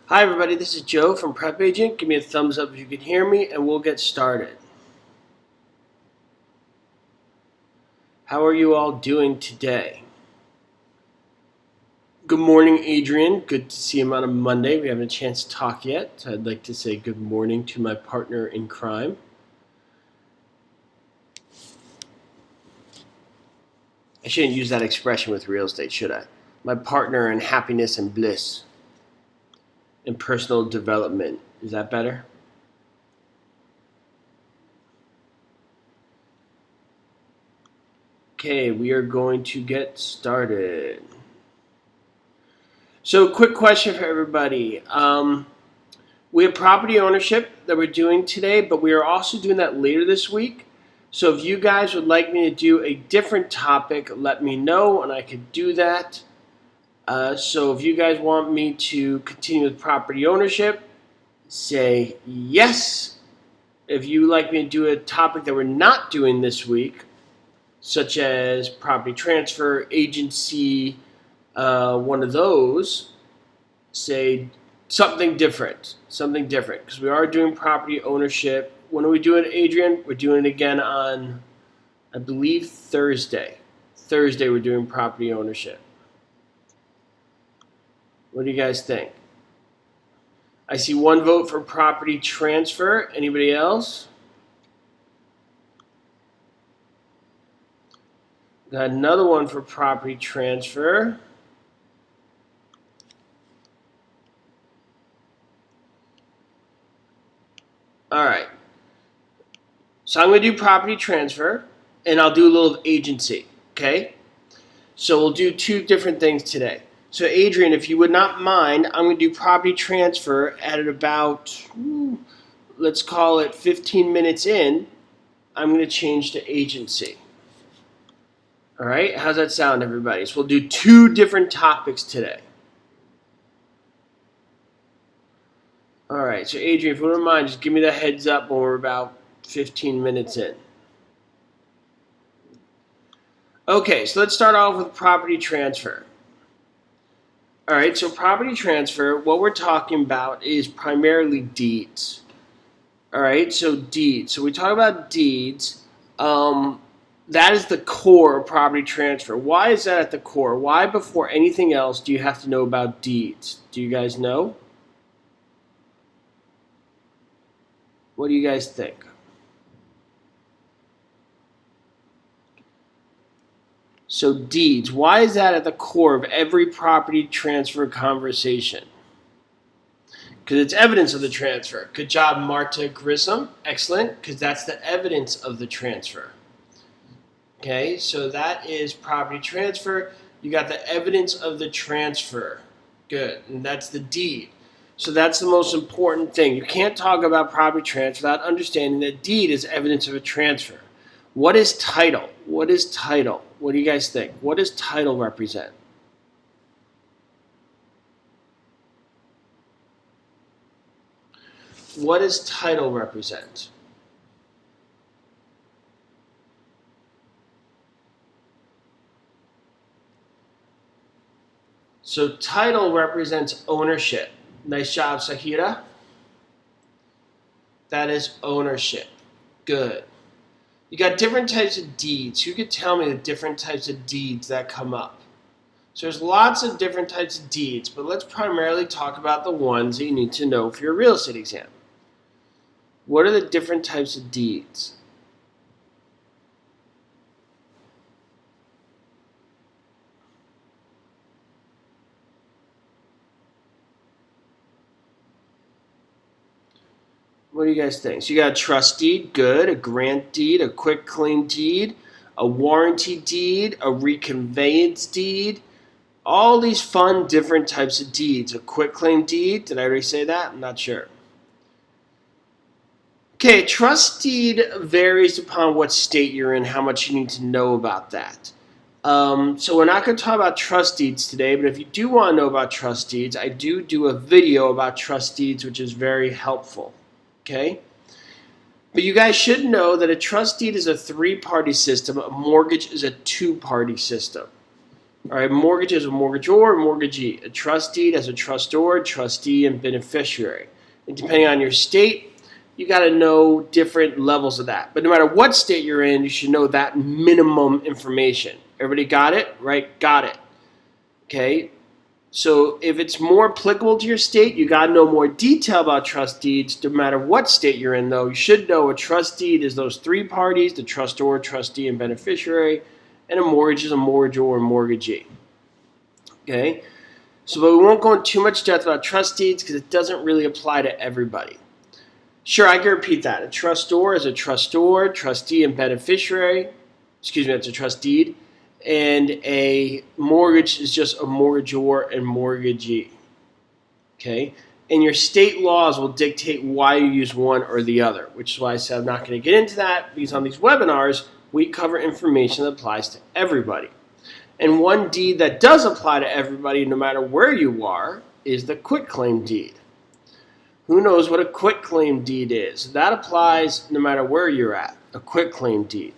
Hi everybody, this is Joe from PrepAgent. Give me a thumbs up if you can hear me and we'll get started. How are you all doing today? Good morning, Adrian. Good to see him on a Monday. We haven't a chance to talk yet. So I'd like to say good morning to my partner in crime. I shouldn't use that expression with real estate, should I? My partner in happiness and bliss and personal development. Is that better? Okay, we are going to get started. So, quick question for everybody. We have property ownership that we're doing today, but we are also doing that later this week. So if you guys would like me to do a different topic, let me know and I could do that. So if you guys want me to continue with property ownership, say yes. If you would like me to do a topic that we're not doing this week, such as property transfer, agency, one of those, say something different, because we are doing property ownership. When are we doing it, Adrian? We're doing it again on, I believe, Thursday. Thursday we're doing property ownership. What do you guys think? I see one vote for property transfer. Anybody else? Got another one for property transfer. All right. So I'm going to do property transfer, and I'll do a little of agency, okay? So we'll do two different things today. So Adrian, if you would not mind, I'm going to do property transfer at about, let's call it 15 minutes in. I'm going to change to agency. All right, how's that sound, everybody? So we'll do two different topics today. All right, so Adrian, if you wouldn't mind, just give me the heads up when we're about 15 minutes in. Okay, so let's start off with property transfer. All right, so property transfer, what we're talking about is primarily deeds. All right, so deeds. So we talk about deeds. That is the core of property transfer. Why is that at the core? Why, before anything else, do you have to know about deeds? Do you guys know? What do you guys think? So deeds, why is that at the core of every property transfer conversation? Because it's evidence of the transfer. Good job, Marta Grissom. Excellent, because that's the evidence of the transfer. Okay, so that is property transfer. You got the evidence of the transfer. Good, and that's the deed. So that's the most important thing. You can't talk about property transfer without understanding that deed is evidence of a transfer. What is title? What is title? What do you guys think? What does title represent? What does title represent? So title represents ownership. Nice job, Sahira. That is ownership. Good. You got different types of deeds. Who could tell me the different types of deeds that come up? So there's lots of different types of deeds, but let's primarily talk about the ones that you need to know for your real estate exam. What are the different types of deeds? What do you guys think? So you got a trust deed, good, a grant deed, a quitclaim deed, a warranty deed, a reconveyance deed, all these fun different types of deeds. A quitclaim deed, did I already say that? I'm not sure. Okay, trust deed varies upon what state you're in, how much you need to know about that. So we're not going to talk about trust deeds today, but if you do want to know about trust deeds, I do a video about trust deeds, which is very helpful. Okay? But you guys should know that a trust deed is a three-party system. A mortgage is a two-party system. All right, mortgage is a mortgagor, mortgagee. A trust deed as a trustor, trustee, and beneficiary. And depending on your state, you got to know different levels of that. But no matter what state you're in, you should know that minimum information. Everybody got it? Right? Got it. Okay. So if it's more applicable to your state, you got to know more detail about trust deeds. No matter what state you're in, though, you should know a trust deed is those three parties, the trustor, trustee, and beneficiary. And a mortgage is a mortgagor or mortgagee. Okay? So, but we won't go into too much depth about trust deeds because it doesn't really apply to everybody. Sure, I can repeat that. A trustor is a trustor, trustee, and beneficiary. Excuse me, that's a trust deed. And a mortgage is just a mortgagor and mortgagee. Okay? And your state laws will dictate why you use one or the other, which is why I said I'm not going to get into that because on these webinars, we cover information that applies to everybody. And one deed that does apply to everybody, no matter where you are, is the quitclaim deed. Who knows what a quitclaim deed is? That applies no matter where you're at, a quitclaim deed.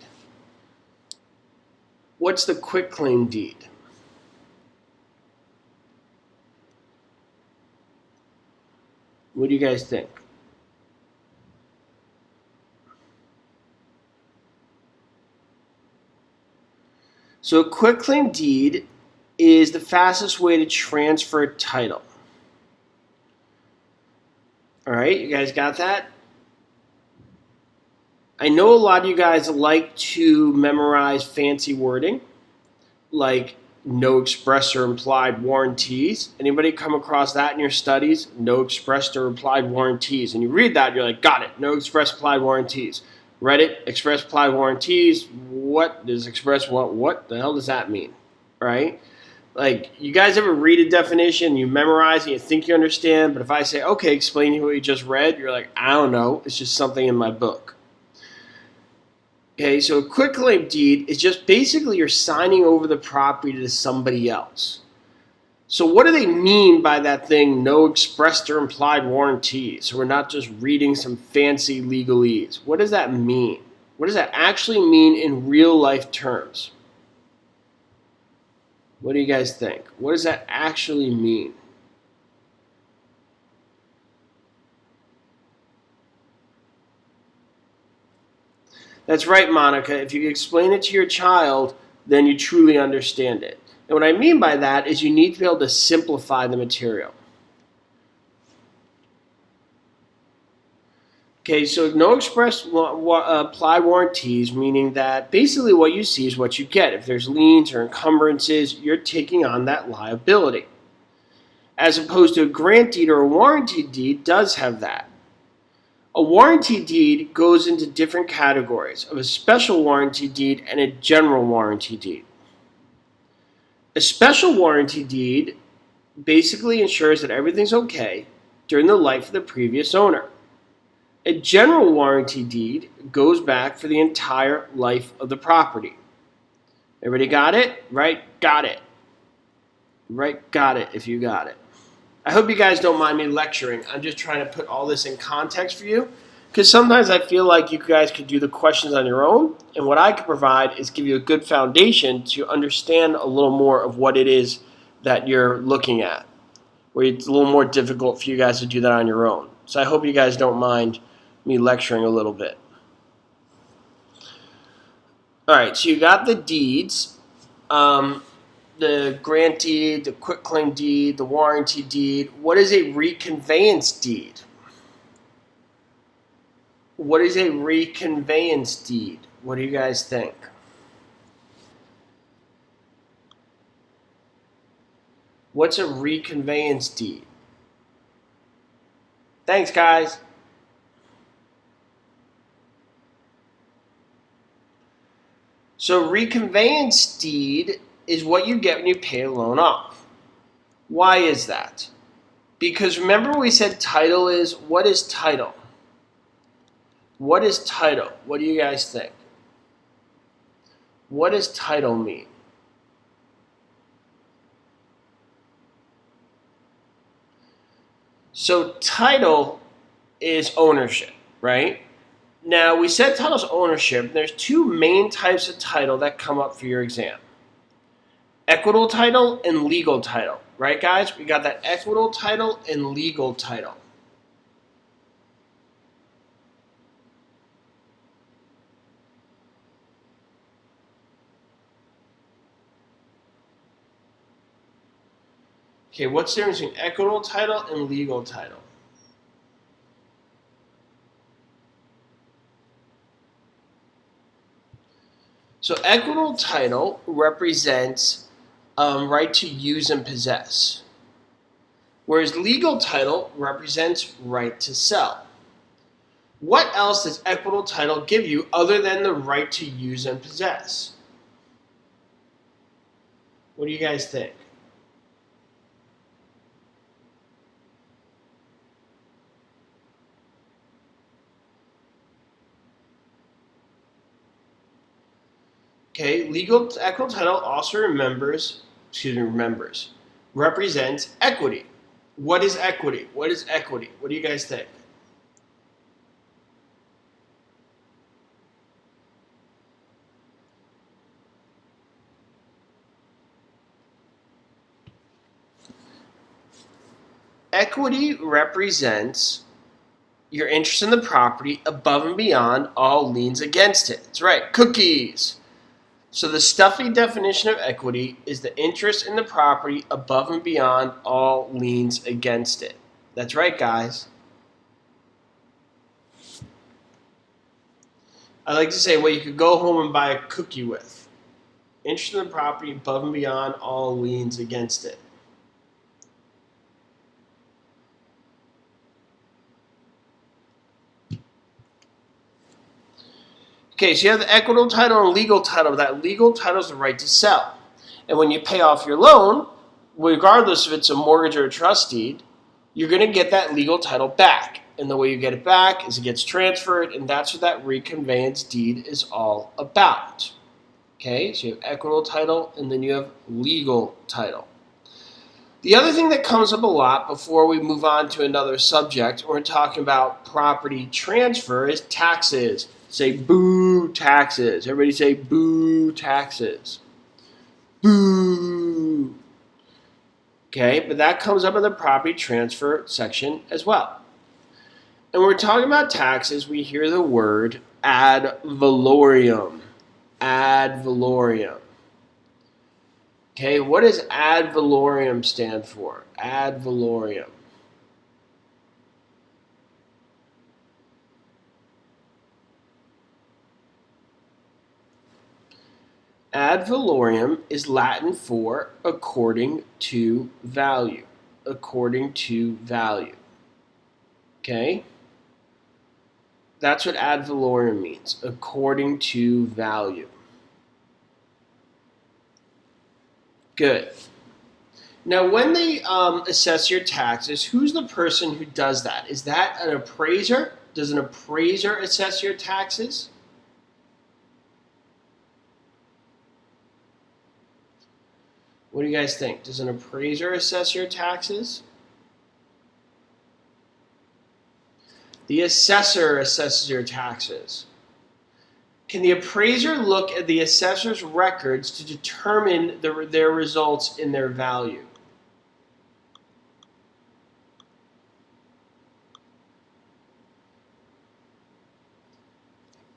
What's the quitclaim deed? What do you guys think? So a quitclaim deed is the fastest way to transfer title. All right, you guys got that? I know a lot of you guys like to memorize fancy wording, like no express or implied warranties. Anybody come across that in your studies? No expressed or implied warranties. And you read that, you're like, got it, no express implied warranties. Read it, express implied warranties. What does express what the hell does that mean? Right? Like, you guys ever read a definition, you memorize and you think you understand, but if I say, okay, explain to me what you just read, you're like, I don't know, it's just something in my book. Okay, so a quitclaim deed is just basically you're signing over the property to somebody else. So what do they mean by that thing, no expressed or implied warranties? So we're not just reading some fancy legalese. What does that mean? What does that actually mean in real life terms? What do you guys think? What does that actually mean? That's right, Monica. If you explain it to your child, then you truly understand it. And what I mean by that is you need to be able to simplify the material. Okay, so no express applied warranties, meaning that basically what you see is what you get. If there's liens or encumbrances, you're taking on that liability. As opposed to a grant deed or a warranty deed does have that. A warranty deed goes into different categories of a special warranty deed and a general warranty deed. A special warranty deed basically ensures that everything's okay during the life of the previous owner. A general warranty deed goes back for the entire life of the property. Everybody got it? Right? Got it. Right? Got it if you got it. I hope you guys don't mind me lecturing. I'm just trying to put all this in context for you because sometimes I feel like you guys could do the questions on your own, and what I can provide is give you a good foundation to understand a little more of what it is that you're looking at, where it's a little more difficult for you guys to do that on your own. So I hope you guys don't mind me lecturing a little bit. All right, so you got the deeds. The grant deed, the quitclaim deed, the warranty deed. What is a reconveyance deed? What is a reconveyance deed? What do you guys think? What's a reconveyance deed? Thanks, guys. So reconveyance deed is what you get when you pay a loan off. Why is that? Because remember we said title is, what is title? What is title? What do you guys think? What does title mean? So title is ownership, right? Now we said title is ownership. There's two main types of title that come up for your exam. Equitable title and legal title. Right, guys? We got that equitable title and legal title. Okay, what's the difference between equitable title and legal title? So equitable title represents right to use and possess, whereas legal title represents right to sell. What else does equitable title give you other than the right to use and possess? What do you guys think? Okay, equitable title also represents equity. What is equity? What is equity? What do you guys think? Equity represents your interest in the property above and beyond all liens against it. That's right, cookies. So the stuffy definition of equity is the interest in the property above and beyond all liens against it. That's right, guys. I like to say what you could go home and buy a cookie with. Interest in the property above and beyond all liens against it. Okay, so you have the equitable title and legal title. That legal title is the right to sell. And when you pay off your loan, regardless if it's a mortgage or a trust deed, you're going to get that legal title back. And the way you get it back is it gets transferred, and that's what that reconveyance deed is all about. Okay, so you have equitable title, and then you have legal title. The other thing that comes up a lot before we move on to another subject, we're talking about property transfer, is taxes. Say boo taxes. Everybody say boo taxes. Boo. Okay, but that comes up in the property transfer section as well. And when we're talking about taxes, we hear the word ad valorem. Ad valorem. Okay, what does ad valorem stand for? Ad valorem. Ad valorem is Latin for according to value. According to value. Okay? That's what ad valorem means. According to value. Good. Now, when they assess your taxes, who's the person who does that? Is that an appraiser? Does an appraiser assess your taxes? What do you guys think? Does an appraiser assess your taxes? The assessor assesses your taxes. Can the appraiser look at the assessor's records to determine their results in their value?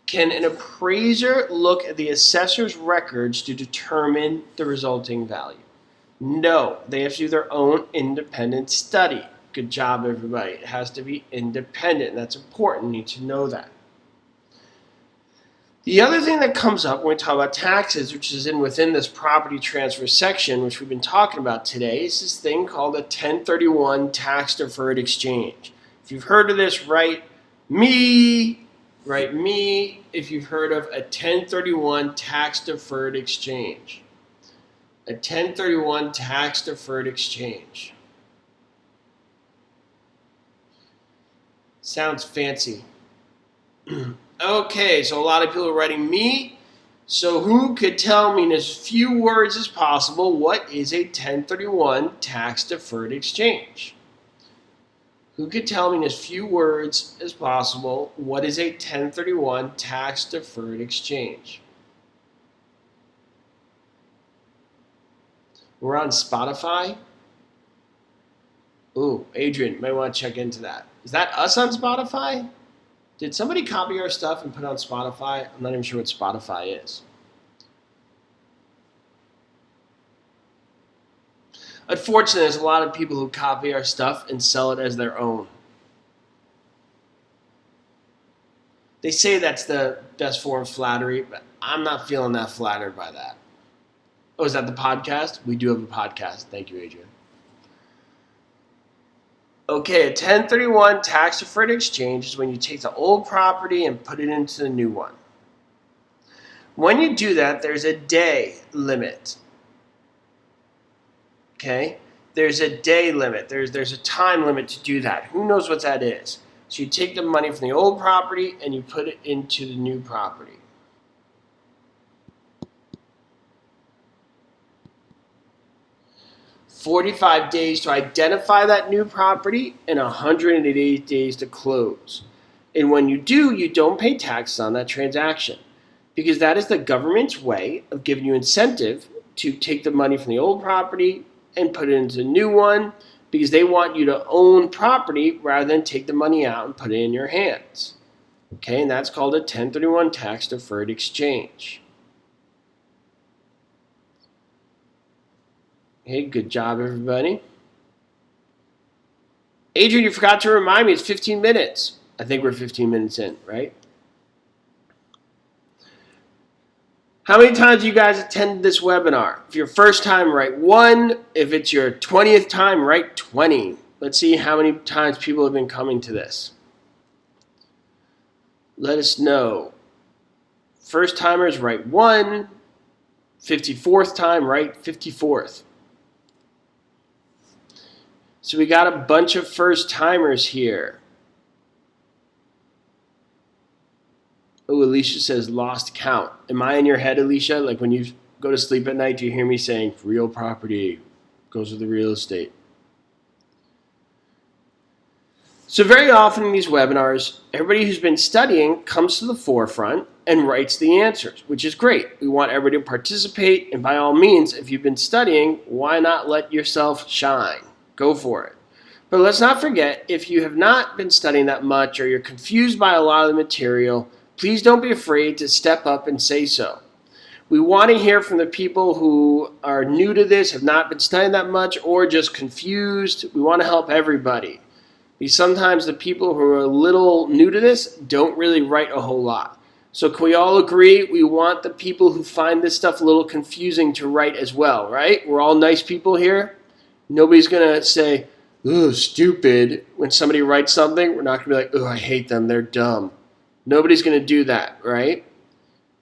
Can an appraiser look at the assessor's records to determine the resulting value? No, they have to do their own independent study. Good job, everybody. It has to be independent. That's important. You need to know that. The other thing that comes up when we talk about taxes, which is within this property transfer section, which we've been talking about today, is this thing called a 1031 tax deferred exchange. If you've heard of this, write me. Write me if you've heard of a 1031 tax deferred exchange. A 1031 tax deferred exchange. Sounds fancy. Okay, so a lot of people are writing me. So who could tell me in as few words as possible what is a 1031 tax deferred exchange? Who could tell me in as few words as possible what is a 1031 tax deferred exchange? We're on Spotify. Ooh, Adrian, might want to check into that. Is that us on Spotify? Did somebody copy our stuff and put it on Spotify? I'm not even sure what Spotify is. Unfortunately, there's a lot of people who copy our stuff and sell it as their own. They say that's the best form of flattery, but I'm not feeling that flattered by that. Oh, is that the podcast? We do have a podcast. Thank you, Adrian. Okay, a 1031 tax-deferred exchange is when you take the old property and put it into the new one. When you do that, there's a day limit. Okay? There's a day limit. There's a time limit to do that. Who knows what that is? So you take the money from the old property and you put it into the new property. "45 days to identify that new property and 180 days to close. And when you do, you don't pay taxes on that transaction because that is the government's way of giving you incentive to take the money from the old property and put it into the new one because they want you to own property rather than take the money out and put it in your hands." Okay, and that's called a 1031 tax-deferred exchange. Okay, good job, everybody. Adrian, you forgot to remind me, it's 15 minutes. I think we're 15 minutes in, right? How many times have you guys attended this webinar? If your first time, write 1. If it's your 20th time, write 20. Let's see how many times people have been coming to this. Let us know. First timers, write 1. 54th time, write 54th. So we got a bunch of first timers here. Oh, Alicia says lost count. Am I in your head, Alicia? Like when you go to sleep at night, do you hear me saying real property goes with the real estate? So very often in these webinars, everybody who's been studying comes to the forefront and writes the answers, which is great. We want everybody to participate, and by all means, if you've been studying, why not let yourself shine? Go for it. But let's not forget, if you have not been studying that much or you're confused by a lot of the material, please don't be afraid to step up and say so. We want to hear from the people who are new to this, have not been studying that much, or just confused. We want to help everybody. Because sometimes the people who are a little new to this don't really write a whole lot. So can we all agree we want the people who find this stuff a little confusing to write as well, right? We're all nice people here. Nobody's going to say, "Ooh, stupid." When somebody writes something, we're not going to be like, "Ooh, I hate them, they're dumb." Nobody's going to do that, right?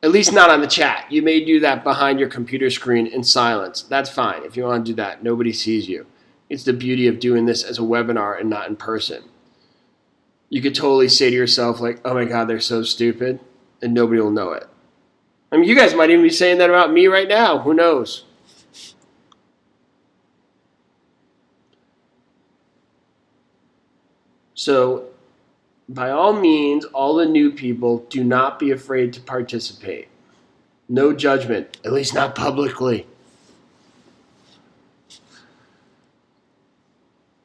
At least not on the chat. You may do that behind your computer screen in silence. That's fine. If you want to do that, nobody sees you. It's the beauty of doing this as a webinar and not in person. You could totally say to yourself, like, "Oh my God, they're so stupid," and nobody will know it. I mean, you guys might even be saying that about me right now. Who knows? So, by all means, all the new people, do not be afraid to participate. No judgment, at least not publicly.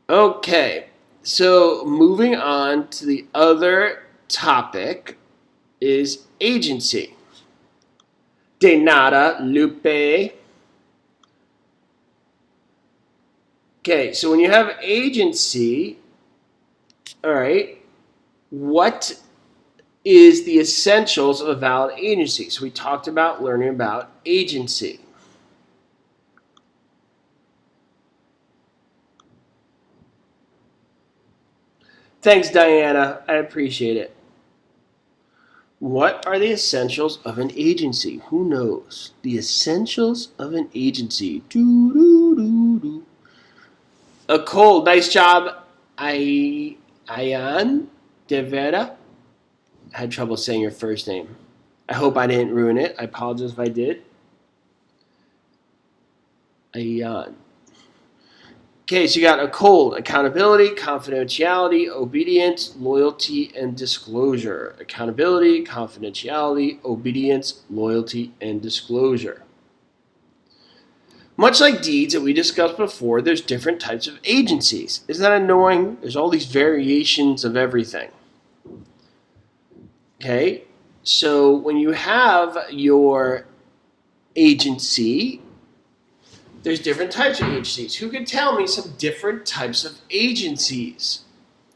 Okay, so moving on to the other topic is agency. De nada, Lupe. Okay, so when you have agency, all right, what is the essentials of a valid agency? So we talked about learning about agency. Thanks, Diana. I appreciate it. What are the essentials of an agency? Who knows? The essentials of an agency. Doo, doo, doo, doo. A cold. Nice job, Ayan De Vera. I had trouble saying your first name. I hope I didn't ruin it. I apologize if I did. Ayan. Okay, so you got a cold: accountability, confidentiality, obedience, loyalty, and disclosure. Accountability, confidentiality, obedience, loyalty, and disclosure. Much like deeds that we discussed before, there's different types of agencies. Isn't that annoying? There's all these variations of everything. Okay, so when you have your agency, there's different types of agencies. Who can tell me some different types of agencies?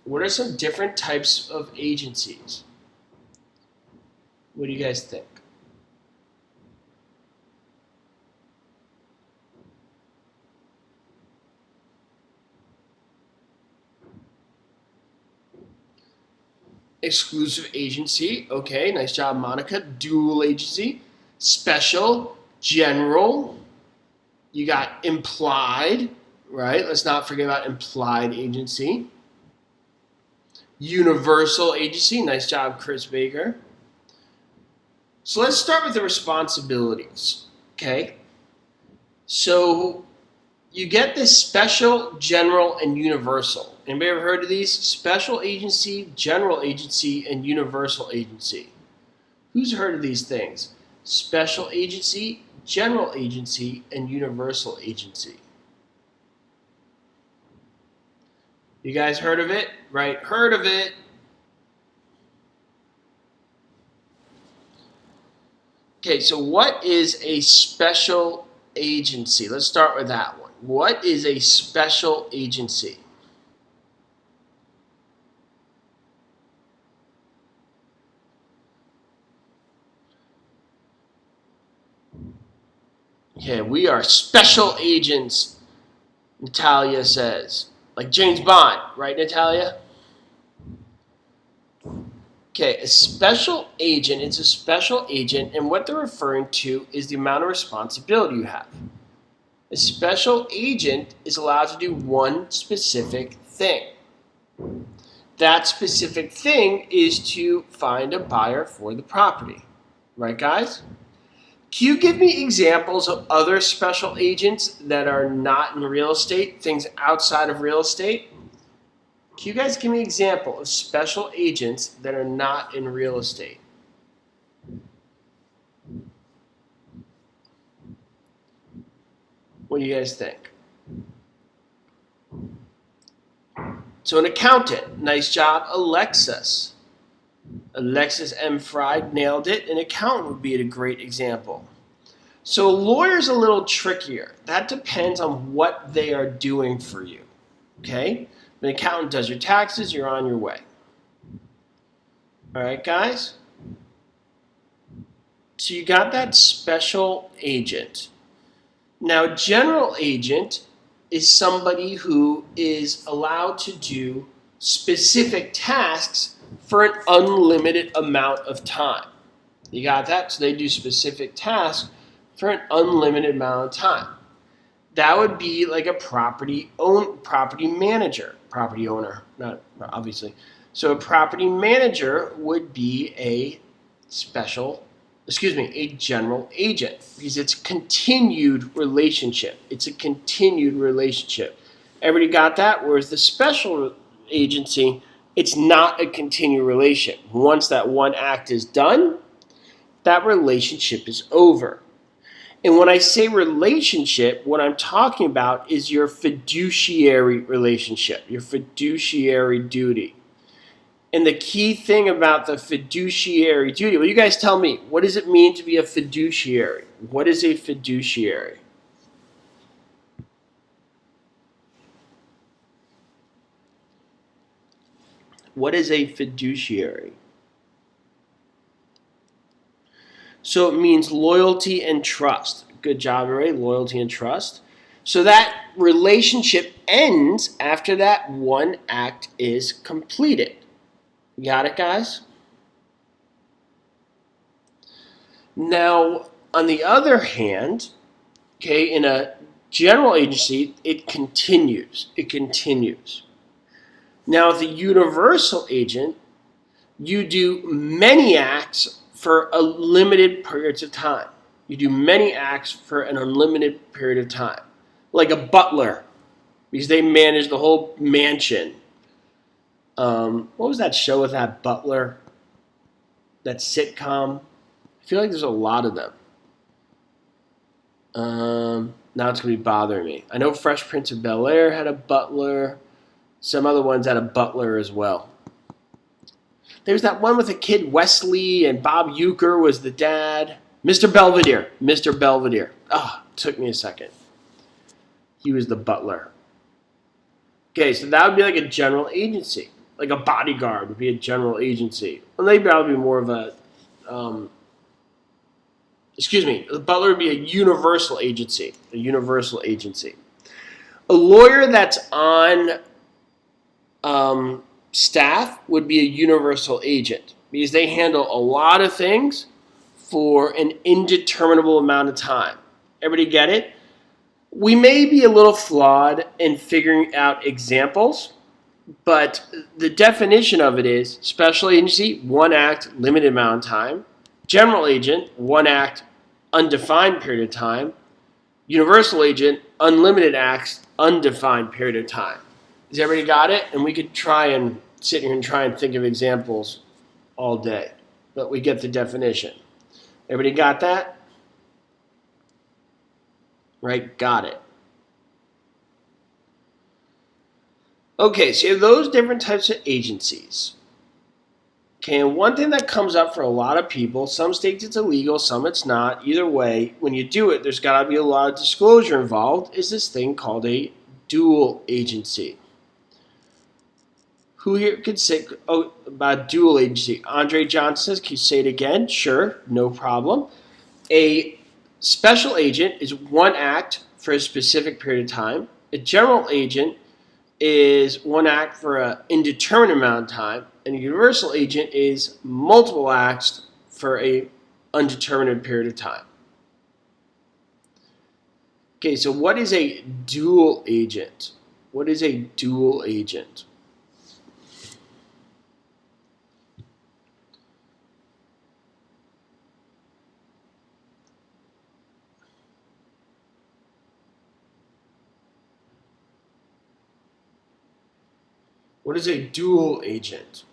What are some different types of agencies? What do you guys think? Exclusive agency, okay, nice job, Monica. Dual agency, special, general. You got implied, right? Let's not forget about implied agency. Universal agency, nice job, Chris Baker. So let's start with the responsibilities, okay? So you get this special, general, and universal. Anybody ever heard of these? Special agency, general agency, and universal agency. Who's heard of these things? Special agency, general agency, and universal agency. You guys heard of it? Right, heard of it. Okay, so what is a special agency? Let's start with that one. What is a special agency? Okay, we are special agents, Natalia says. Like James Bond, right, Natalia? Okay, a special agent, it's a special agent, and what they're referring to is the amount of responsibility you have. A special agent is allowed to do one specific thing. That specific thing is to find a buyer for the property. Right, guys? Can you give me examples of other special agents that are not in real estate, things outside of real estate? Can you guys give me an example of special agents that are not in real estate? What do you guys think? So an accountant, nice job, Alexis. Alexis M. Fried nailed it. An accountant would be a great example. So a lawyer's a little trickier. That depends on what they are doing for you. Okay? If an accountant does your taxes, you're on your way. All right, guys? So you got that special agent. Now, general agent is somebody who is allowed to do specific tasks for an unlimited amount of time. You got that? So they do specific tasks for an unlimited amount of time. That would be like a property manager, property owner, not obviously. So a property manager would be a general agent, because it's continued relationship. It's a continued relationship. Everybody got that? Whereas the special agency, it's not a continued relationship. Once that one act is done, that relationship is over. And when I say relationship, what I'm talking about is your fiduciary relationship, your fiduciary duty. And the key thing about the fiduciary duty, well, you guys tell me, what does it mean to be a fiduciary? What is a fiduciary? What is a fiduciary? So it means loyalty and trust. Good job, Ray. Loyalty and trust. So that relationship ends after that one act is completed. You got it, guys? Now, on the other hand, okay, in a general agency, it continues. It continues. Now, the universal agent, you do many acts for a limited periods of time. You do many acts for an unlimited period of time. Like a butler, because they manage the whole mansion. What was that show with that butler? That sitcom? I feel like there's a lot of them. Now it's going to be bothering me. I know Fresh Prince of Bel-Air had a butler. Some other ones had a butler as well. There's that one with a kid, Wesley, and Bob Euchre was the dad. Mr. Belvedere. Mr. Belvedere. Oh, took me a second. He was the butler. Okay, so that would be like a general agency. Like a bodyguard would be a general agency. Well, they'd probably be more of a, the butler would be a universal agency. A universal agency. A lawyer that's on staff would be a universal agent because they handle a lot of things for an indeterminable amount of time. Everybody get it? We may be a little flawed in figuring out examples, but the definition of it is special agency, one act, limited amount of time. General agent, one act, undefined period of time. Universal agent, unlimited acts, undefined period of time. Has everybody got it? And we could try and sit here and try and think of examples all day, but we get the definition. Everybody got that? Right, got it. Okay, so you have those different types of agencies. Okay, and one thing that comes up for a lot of people, some states it's illegal, some it's not. Either way, when you do it, there's got to be a lot of disclosure involved, is this thing called a dual agency. Who here could say about dual agency? Andre Johnson says, can you say it again? Sure, no problem. A special agent is one act for a specific period of time. A general agent is one act for an indeterminate amount of time. And a universal agent is multiple acts for an undetermined period of time. Okay, so what is a dual agent? What is a dual agent? What is a dual agent?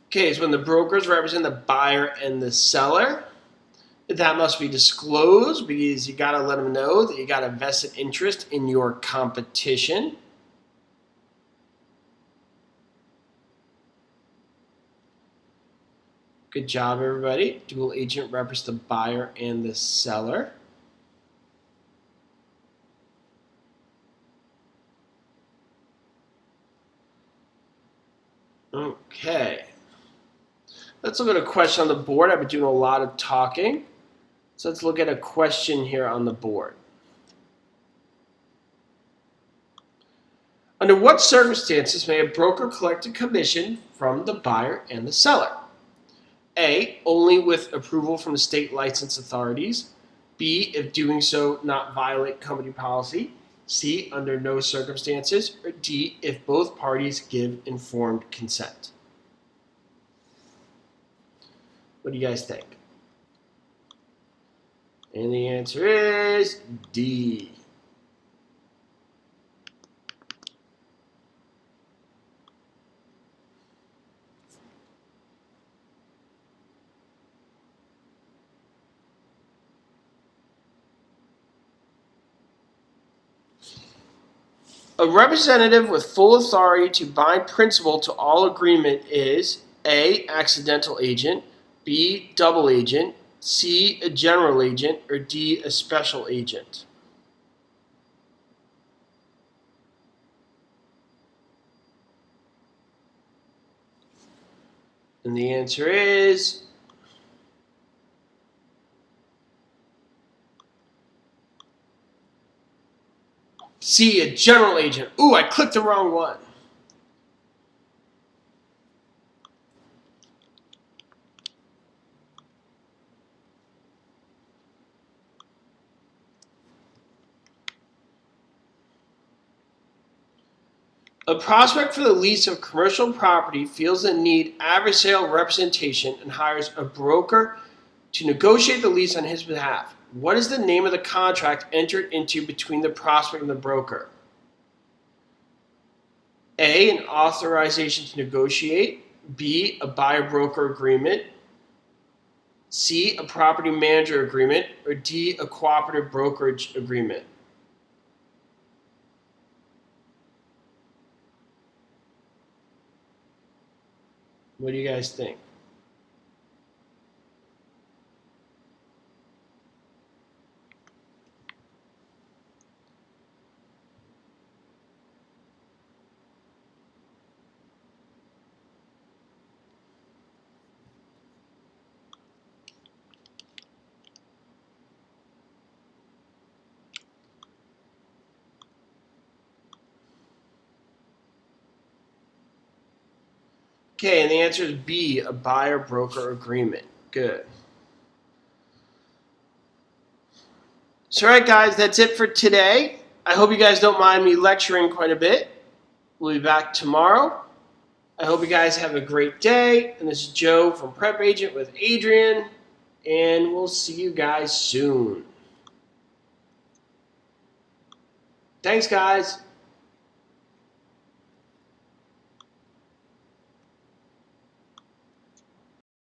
Okay, it's when the brokers represent the buyer and the seller. That must be disclosed because you got to let them know that you got a vested interest in your competition. Good job, everybody. Dual agent represents the buyer and the seller. Okay. Let's look at a question on the board. I've been doing a lot of talking. So let's look at a question here on the board. Under what circumstances may a broker collect a commission from the buyer and the seller? A, only with approval from the state license authorities. B, if doing so not violate company policy. C, under no circumstances. Or D, if both parties give informed consent. What do you guys think? And the answer is D. A representative with full authority to bind principal to all agreement is A, accidental agent, B, double agent, C, a general agent, or D, a special agent. And the answer is C, a general agent. Ooh, I clicked the wrong one. A prospect for the lease of commercial property feels the need adversarial representation and hires a broker to negotiate the lease on his behalf. What is the name of the contract entered into between the prospect and the broker? A, an authorization to negotiate. B, a buyer-broker agreement. C, a property manager agreement, or D, a cooperative brokerage agreement? What do you guys think? Okay, and the answer is B, a buyer-broker agreement. Good. So, all right, guys, that's it for today. I hope you guys don't mind me lecturing quite a bit. We'll be back tomorrow. I hope you guys have a great day. And this is Joe from PrepAgent with Adrian. And we'll see you guys soon. Thanks, guys.